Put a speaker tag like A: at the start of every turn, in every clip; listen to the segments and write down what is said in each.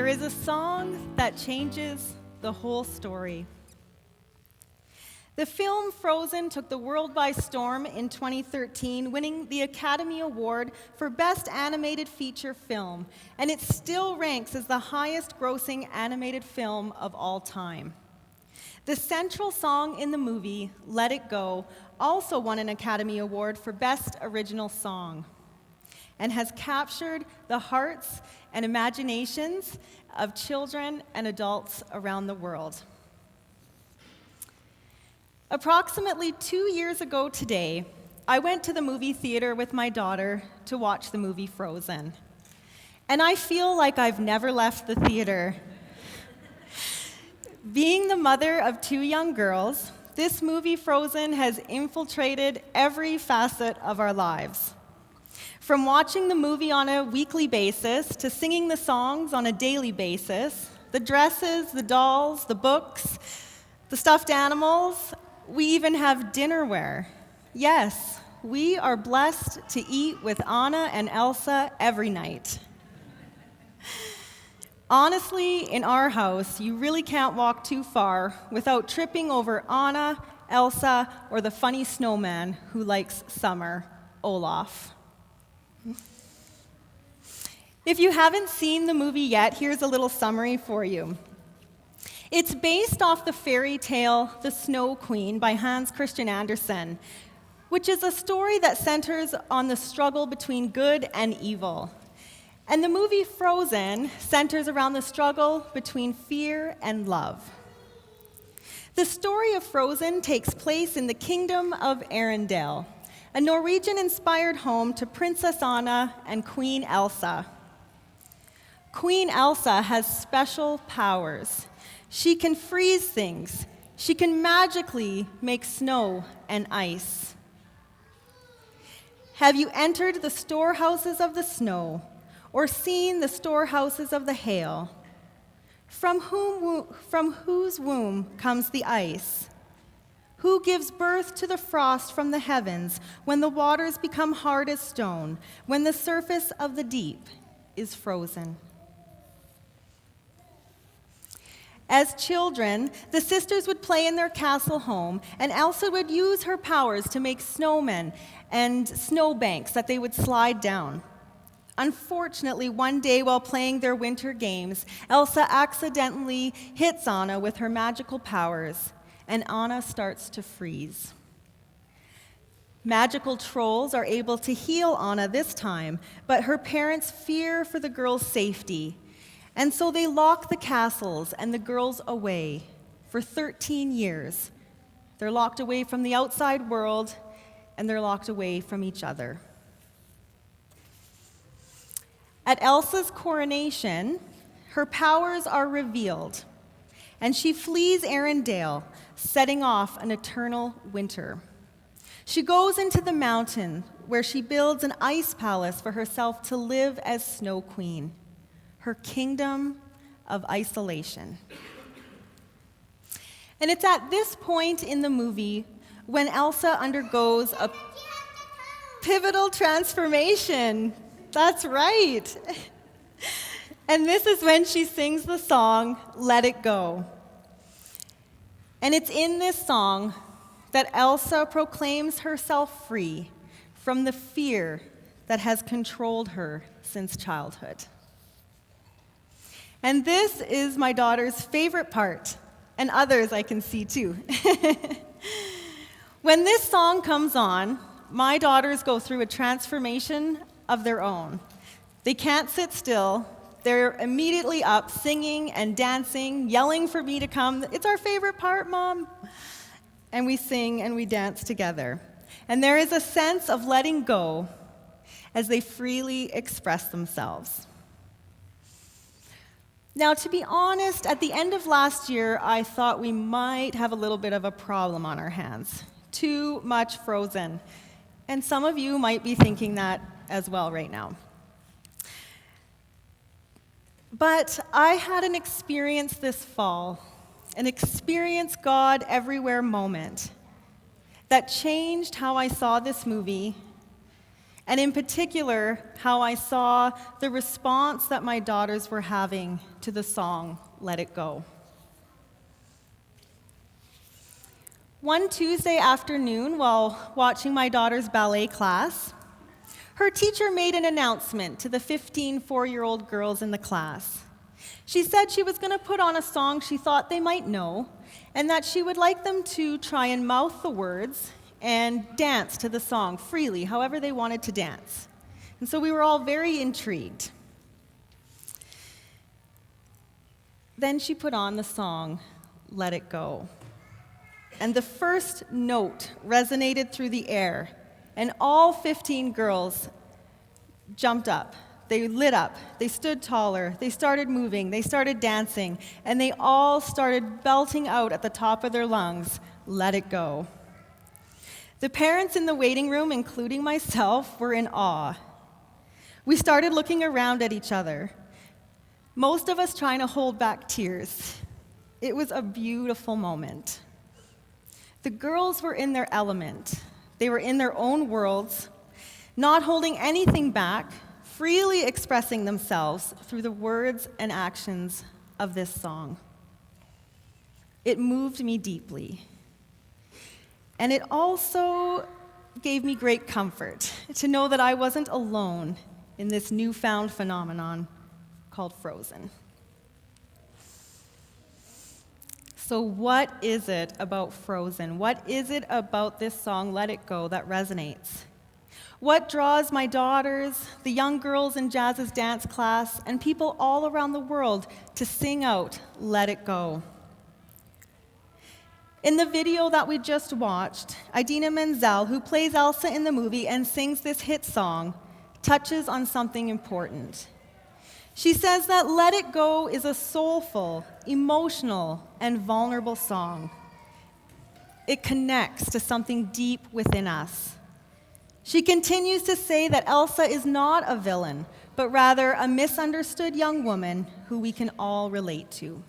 A: There is a song that changes the whole story. The film Frozen took the world by storm in 2013, winning the Academy Award for Best Animated Feature Film, and it still ranks as the highest-grossing animated film of all time. The central song in the movie, Let It Go, also won an Academy Award for Best Original Song and has captured the hearts and imaginations of children and adults around the world. Approximately 2 years ago today, I went to the movie theater with my daughter to watch the movie Frozen. And I feel like I've never left the theater. Being the mother of 2 young girls, this movie Frozen has infiltrated every facet of our lives. From watching the movie on a weekly basis to singing the songs on a daily basis, the dresses, the dolls, the books, the stuffed animals, we even have dinnerware. Yes, we are blessed to eat with Anna and Elsa every night. Honestly, in our house, you really can't walk too far without tripping over Anna, Elsa, or the funny snowman who likes summer, Olaf. If you haven't seen the movie yet, here's a little summary for you. It's based off the fairy tale The Snow Queen by Hans Christian Andersen, which is a story that centers on the struggle between good and evil. And the movie Frozen centers around the struggle between fear and love. The story of Frozen takes place in the kingdom of Arendelle, a Norwegian-inspired home to Princess Anna and Queen Elsa. Queen Elsa has special powers. She can freeze things. She can magically make snow and ice. Have you entered the storehouses of the snow or seen the storehouses of the hail? From whose womb comes the ice? Who gives birth to the frost from the heavens when the waters become hard as stone, when the surface of the deep is frozen? As children, the sisters would play in their castle home, and Elsa would use her powers to make snowmen and snowbanks that they would slide down. Unfortunately, one day while playing their winter games, Elsa accidentally hits Anna with her magical powers, and Anna starts to freeze. Magical trolls are able to heal Anna this time, but her parents fear for the girl's safety. And so they lock the castles and the girls away for 13 years. They're locked away from the outside world, and they're locked away from each other. At Elsa's coronation, her powers are revealed, and she flees Arendelle, setting off an eternal winter. She goes into the mountain, where she builds an ice palace for herself to live as Snow Queen. Her kingdom of isolation. And it's at this point in the movie when Elsa undergoes a pivotal transformation. That's right. And this is when she sings the song, Let It Go. And it's in this song that Elsa proclaims herself free from the fear that has controlled her since childhood. And this is my daughter's favorite part, and others I can see too. When this song comes on, my daughters go through a transformation of their own. They can't sit still. They're immediately up, singing and dancing, yelling for me to come. It's our favorite part, Mom. And we sing and we dance together. And there is a sense of letting go as they freely express themselves. Now, to be honest, at the end of last year, I thought we might have a little bit of a problem on our hands. Too much Frozen. And some of you might be thinking that as well right now. But I had an experience this fall, an experience God everywhere moment that changed how I saw this movie and in particular, how I saw the response that my daughters were having to the song, Let It Go. One Tuesday afternoon, while watching my daughter's ballet class, her teacher made an announcement to the 15 four-year-old girls in the class. She said she was going to put on a song she thought they might know, and that she would like them to try and mouth the words and dance to the song freely, however they wanted to dance. And so we were all very intrigued. Then she put on the song, Let It Go. And the first note resonated through the air, and all 15 girls jumped up. They lit up, they stood taller, they started moving, they started dancing, and they all started belting out at the top of their lungs, Let It Go. The parents in the waiting room, including myself, were in awe. We started looking around at each other, most of us trying to hold back tears. It was a beautiful moment. The girls were in their element. They were in their own worlds, not holding anything back, freely expressing themselves through the words and actions of this song. It moved me deeply. And it also gave me great comfort to know that I wasn't alone in this newfound phenomenon called Frozen. So what is it about Frozen? What is it about this song, Let It Go, that resonates? What draws my daughters, the young girls in Jazz's dance class, and people all around the world to sing out, Let It Go? In the video that we just watched, Idina Menzel, who plays Elsa in the movie and sings this hit song, touches on something important. She says that Let It Go is a soulful, emotional, and vulnerable song. It connects to something deep within us. She continues to say that Elsa is not a villain, but rather a misunderstood young woman who we can all relate to.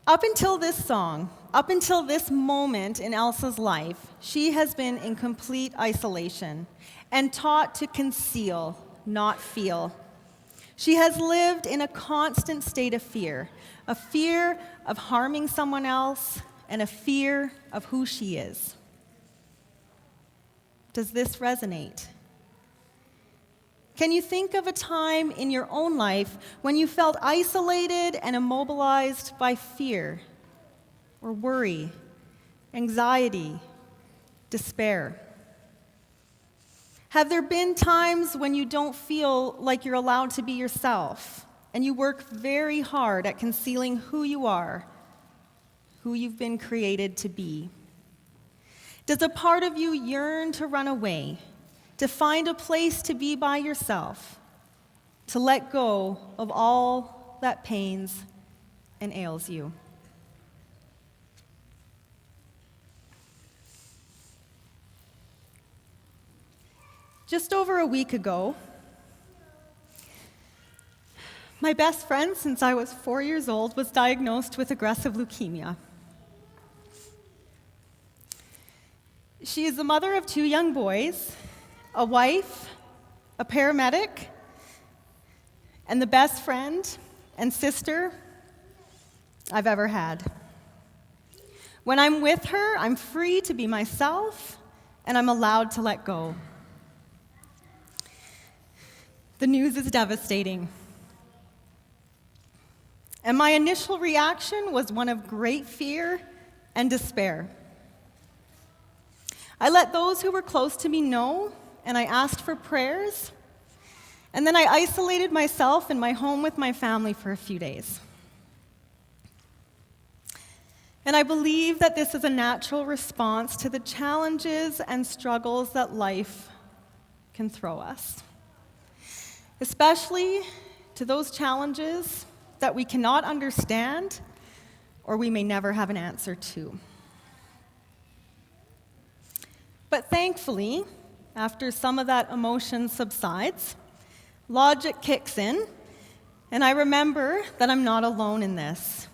A: Up until this song, up until this moment in Elsa's life, she has been in complete isolation and taught to conceal, not feel. She has lived in a constant state of fear, a fear of harming someone else, and a fear of who she is. Does this resonate? Can you think of a time in your own life when you felt isolated and immobilized by fear or worry, anxiety, despair? Have there been times when you don't feel like you're allowed to be yourself and you work very hard at concealing who you are, who you've been created to be? Does a part of you yearn to run away, to find a place to be by yourself, to let go of all that pains and ails you? Just over a week ago, my best friend since I was 4 years old was diagnosed with aggressive leukemia. She is the mother of 2 young boys, a wife, a paramedic, and the best friend and sister I've ever had. When I'm with her, I'm free to be myself, and I'm allowed to let go. The news is devastating. And my initial reaction was one of great fear and despair. I let those who were close to me know, and I asked for prayers, and then I isolated myself in my home with my family for a few days. And I believe that this is a natural response to the challenges and struggles that life can throw us, especially to those challenges that we cannot understand or we may never have an answer to. But thankfully, after some of that emotion subsides, logic kicks in, and I remember that I'm not alone in this.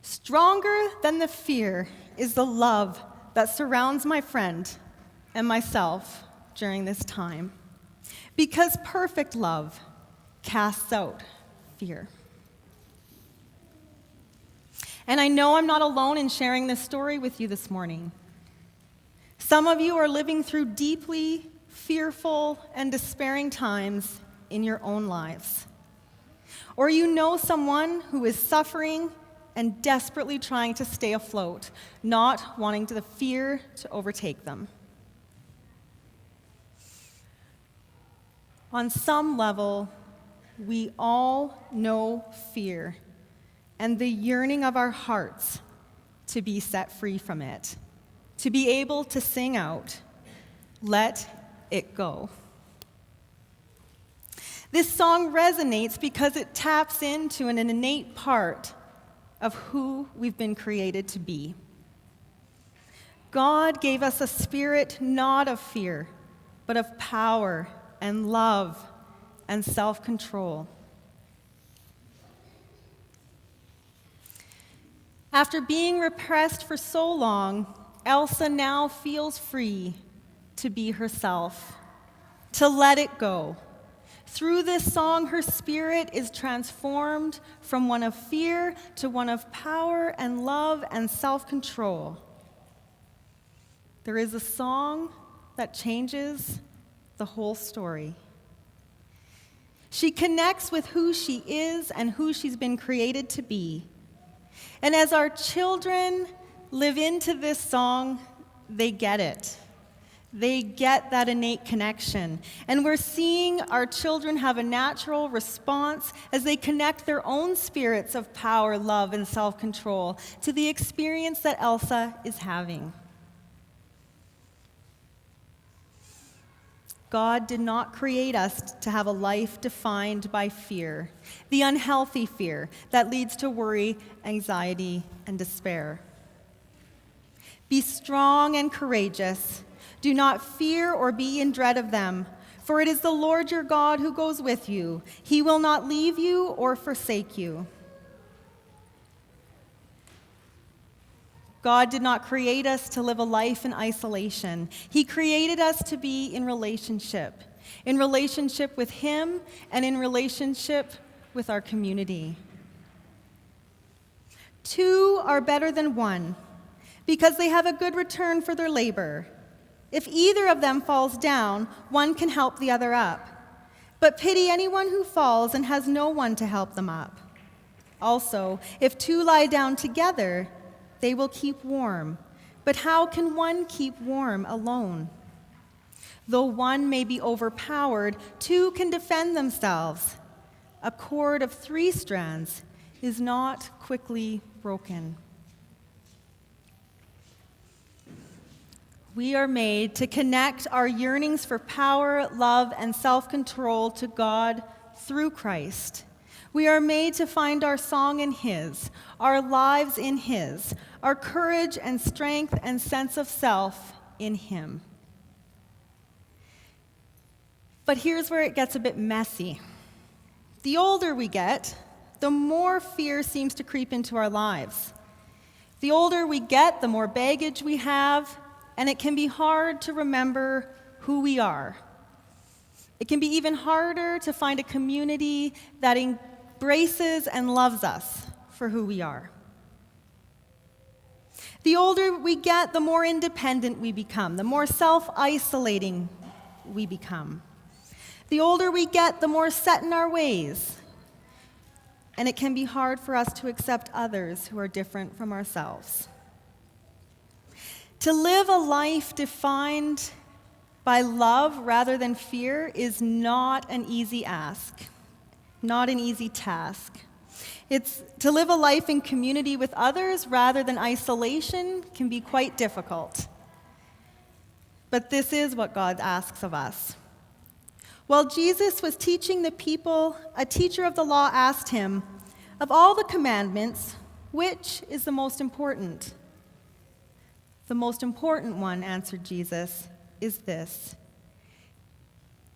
A: Stronger than the fear is the love that surrounds my friend and myself during this time, because perfect love casts out fear. And I know I'm not alone in sharing this story with you this morning. Some of you are living through deeply fearful and despairing times in your own lives. Or you know someone who is suffering and desperately trying to stay afloat, not wanting the fear to overtake them. On some level, we all know fear and the yearning of our hearts to be set free from it, to be able to sing out, "Let it go." This song resonates because it taps into an innate part of who we've been created to be. God gave us a spirit not of fear, but of power and love and self-control. After being repressed for so long, Elsa now feels free to be herself, to let it go. Through this song, her spirit is transformed from one of fear to one of power and love and self-control. There is a song that changes the whole story. She connects with who she is and who she's been created to be. And as our children live into this song, they get it. They get that innate connection. And we're seeing our children have a natural response as they connect their own spirits of power, love, and self-control to the experience that Elsa is having. God did not create us to have a life defined by fear, the unhealthy fear that leads to worry, anxiety, and despair. Be strong and courageous. Do not fear or be in dread of them, for it is the Lord your God who goes with you. He will not leave you or forsake you. God did not create us to live a life in isolation. He created us to be in relationship with Him and in relationship with our community. Two are better than one because they have a good return for their labor. If either of them falls down, one can help the other up. But pity anyone who falls and has no one to help them up. Also, if two lie down together, they will keep warm. But how can one keep warm alone? Though one may be overpowered, two can defend themselves. A cord of 3 strands is not quickly broken. We are made to connect our yearnings for power, love, and self-control to God through Christ. We are made to find our song in His, our lives in His, our courage and strength and sense of self in Him. But here's where it gets a bit messy. The older we get, the more fear seems to creep into our lives. The older we get, the more baggage we have, and it can be hard to remember who we are. It can be even harder to find a community that embraces and loves us for who we are. The older we get, the more independent we become, the more self-isolating we become. The older we get, the more set in our ways, and it can be hard for us to accept others who are different from ourselves. To live a life defined by love rather than fear is not an easy ask, not an easy task. It's to live a life in community with others rather than isolation can be quite difficult. But this is what God asks of us. While Jesus was teaching the people, a teacher of the law asked him, "Of all the commandments, which is the most important?" "The most important one," answered Jesus, "is this.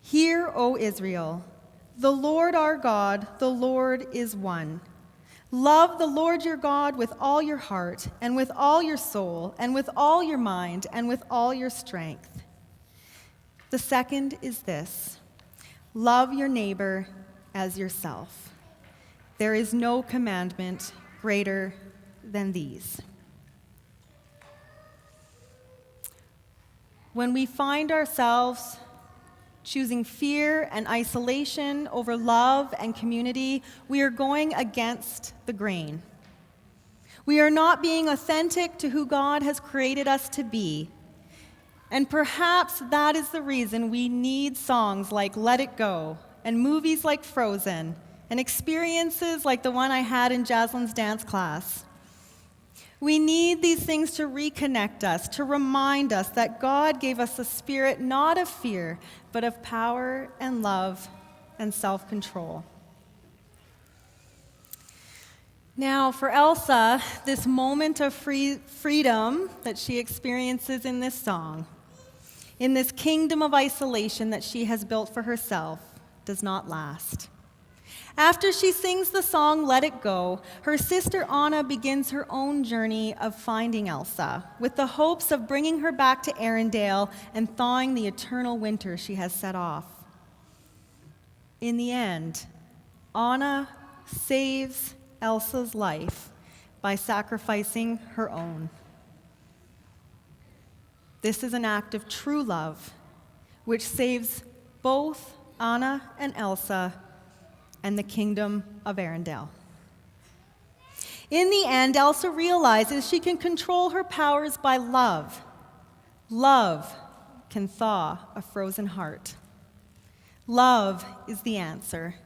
A: Hear, O Israel, the Lord our God, the Lord is one. Love the Lord your God with all your heart, and with all your soul, and with all your mind, and with all your strength. The second is this: love your neighbor as yourself. There is no commandment greater than these. When we find ourselves choosing fear and isolation over love and community, we are going against the grain. We are not being authentic to who God has created us to be. And perhaps that is the reason we need songs like Let It Go, and movies like Frozen, and experiences like the one I had in Jaslyn's dance class. We need these things to reconnect us, to remind us that God gave us a spirit not of fear, but of power and love and self-control. Now, for Elsa, this moment of freedom that she experiences in this song, in this kingdom of isolation that she has built for herself, does not last. After she sings the song Let It Go, her sister Anna begins her own journey of finding Elsa, with the hopes of bringing her back to Arendelle and thawing the eternal winter she has set off. In the end, Anna saves Elsa's life by sacrificing her own. This is an act of true love, which saves both Anna and Elsa and the kingdom of Arendelle. In the end, Elsa realizes she can control her powers by love. Love can thaw a frozen heart. Love is the answer.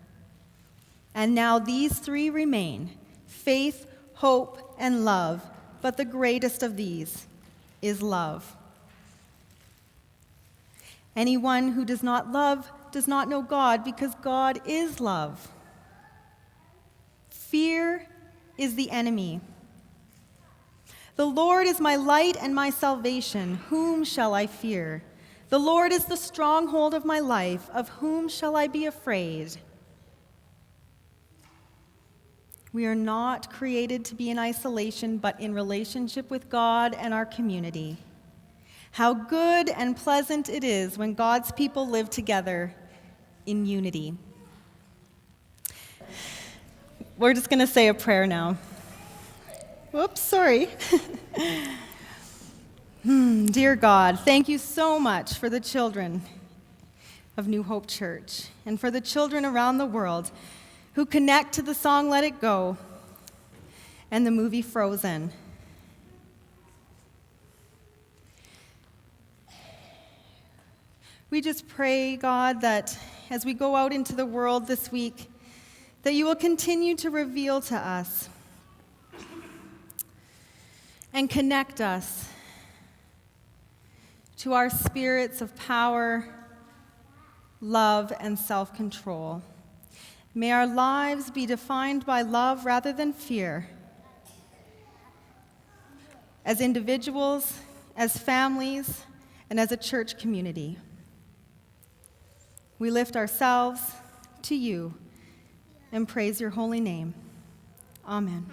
A: And now these three remain: faith, hope, and love. But the greatest of these is love. Anyone who does not love does not know God, because God is love. Fear is the enemy. The Lord is my light and my salvation. Whom shall I fear? The Lord is the stronghold of my life. Of whom shall I be afraid? We are not created to be in isolation, but in relationship with God and our community. How good and pleasant it is when God's people live together in unity. We're just going to say a prayer now. Whoops, sorry. Dear God, thank you so much for the children of New Hope Church and for the children around the world who connect to the song Let It Go and the movie Frozen. We just pray, God, that as we go out into the world this week, that you will continue to reveal to us and connect us to our spirits of power, love, and self-control. May our lives be defined by love rather than fear. As individuals, as families, and as a church community. We lift ourselves to you and praise your holy name. Amen.